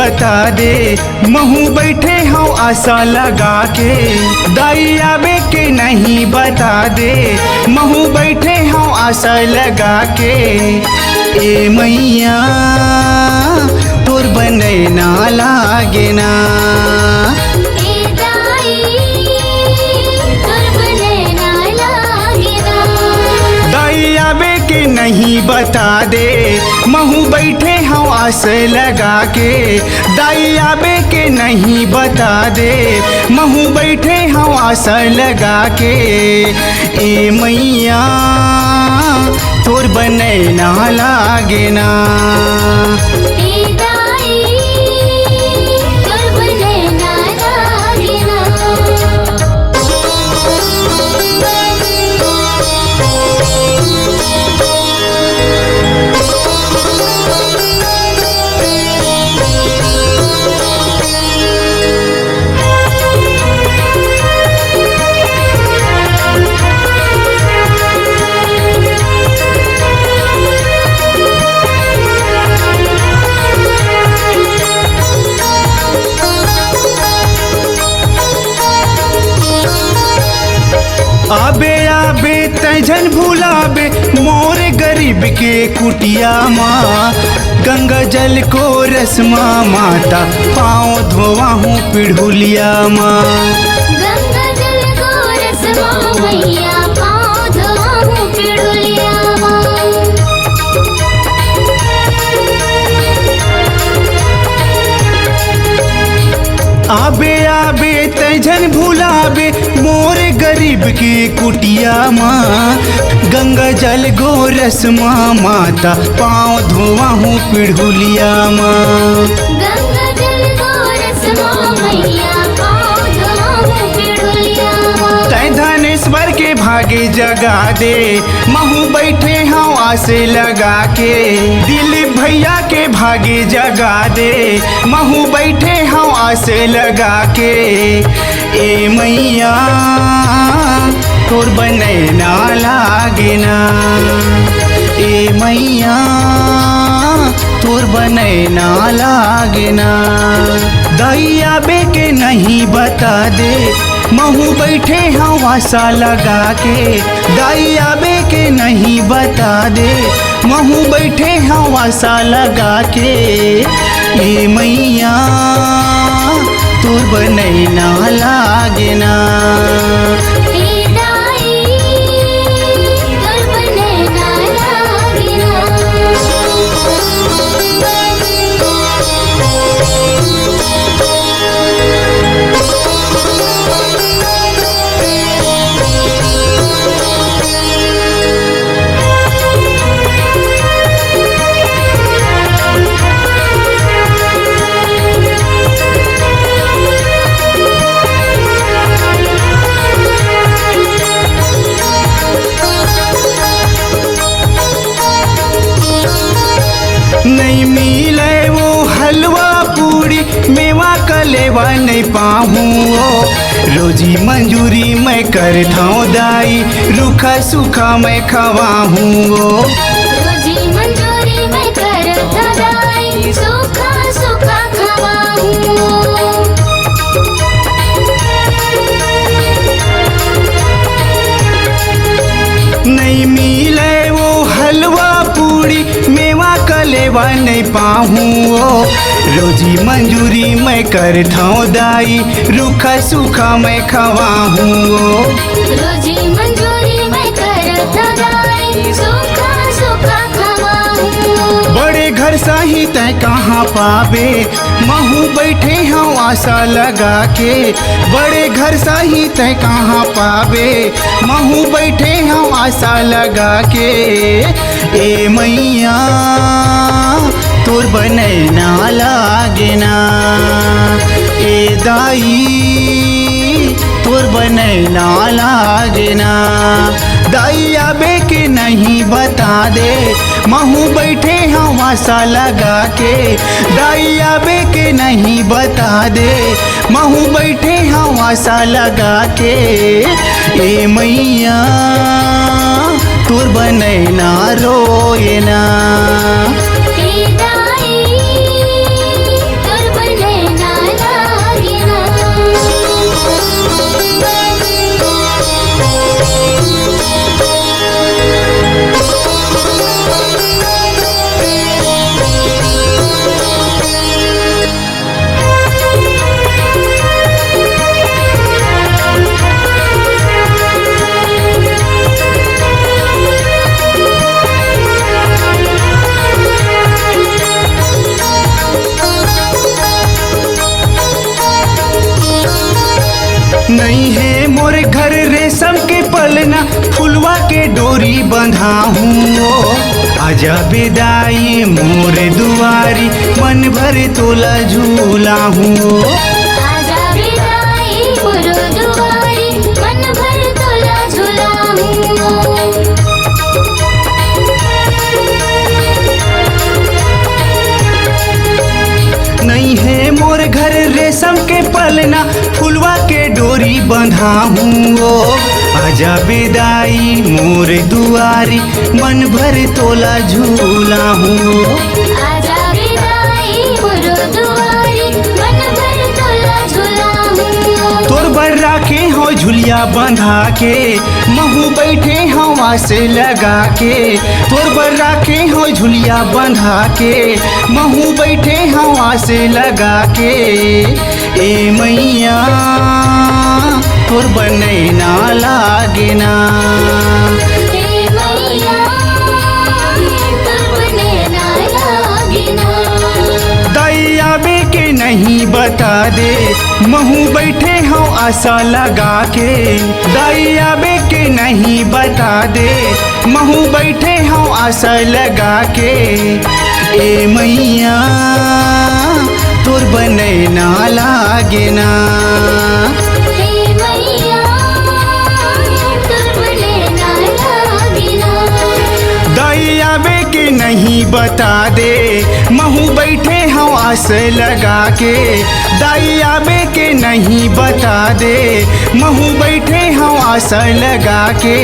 बता दे, महू बैठे हूँ आशा लगा के। दाई आवे के नहीं बता दे, महू बैठे हूँ आशा लगा के। ए मैया तोर बने ना लागे ना, के नहीं बता दे, महू बैठे हूँ आस लगा के। दाई आबे के नहीं बता दे, महू बैठे हूँ आस लगा के। ए मैया तोर बने ना लागे ना, आबे आबे तैजन भुलाबे मोर गरीब के कुटिया माँ। गंगा जल को रसमा माता पाँव धोवा हूँ पिढ़ुलिया माँ। गंगा जल को रसमा मैया पाँव धोवा हूँ पिढ़ुलिया माँ। आबे आबे तैजन भुलाबे मोर गरीब के कुटिया माँ। गंगा जल गो रसमा माता पाँव धोवा हूँ पिढ़ुलिया माँ। गंगा जल को रसमा मैया पाँव धोवा हूँ पिढ़ुलिया माँ। तै धनेश्वर के भागे जगा दे, महू बैठे हूँ आसे लगा के। दिलीप भैया के भागे जगा दे, महू बैठे हूँ आसे लगा के। ए मैया तोर बने ना लागे ना, ए मैया तोर बने ना लागे ना। दाई आबे के नहीं बता दे, महू बैठे हूँ आशा लगा के। दाई आबे के नहीं बता दे, महू बैठे हूँ आशा लगा के। ए मैया तोर बने ना लागे ना, नहीं मिले वो हलवा पूरी मेवा कलेवा नहीं पाहूँ। रोजी मंजूरी मैं करता हूँ दाई, रूखा सूखा मैं खवाहूँ। रोजी मंजूरी मैं करता दाई, सूखा सूखा खवाहूँ। नहीं मिले वो हलवा पूरी मेवा कलेवा नहीं पाहूँ। रोजी मंजूरी मैं करता हूँ दाई, रूखा सूखा मैं खवाहूँ। रोजी मंजूरी मैं करता दाई, सूखा सूखा खवाहूँ। बड़े घर साही तय कहाँ पावे, महू बैठे हूँ आशा लगा के। बड़े घर साही तय कहाँ पावे, महू बैठे हूँ आशा लगा के। ए मैया तोर बने ना लागे ना, ए दाई तोर बने ना लागे ना। दाई आबे के नहीं बता दे, महू बैठे हूँ आशा लगा के। दाई आबे के नहीं बता दे, महू बैठे हूँ आशा लगा के। ए मैया तोर बने ना रोए ना, दाई तोर नहीं है मोर घर रेशम के पलना फुलवा के डोरी बंधा हूँ आजा बेदाई मोर दुआरी मन भर तोला झूला हूँ आजा विदाई मोर दुआरी मन भर तोला झुलाऊं नहीं है मोर घर रेशम के पलना फुलवा के डोरी बंधा हूँ आजा बेदाई मोर दुआरी मन भर तोला झूला हूँ आजा विदाई मोर दुआरी मन भर तोला झुलाऊं तोर बर राखे हो झुलिया बंधा के महू बैठे हवा से लगा के तोर बर राखे हो झुलिया बंधा के महू बैठे हवा से लगा के ए मैया तोर बने ना लागे ना हे मैया तोर ना लागे ना दैया बे के नहीं बता दे महू बैठे हो आशा लगा के दैया बे के नहीं बता दे महू बैठे हो आशा लगा के ए मैया तोर बने ना लागे ना हे मैया तोर ना लागे ना दैया बे के नहीं बता दे महू बैठे हो आस लगा के दैया बे के नहीं बता दे महू बैठे हो आस लगा के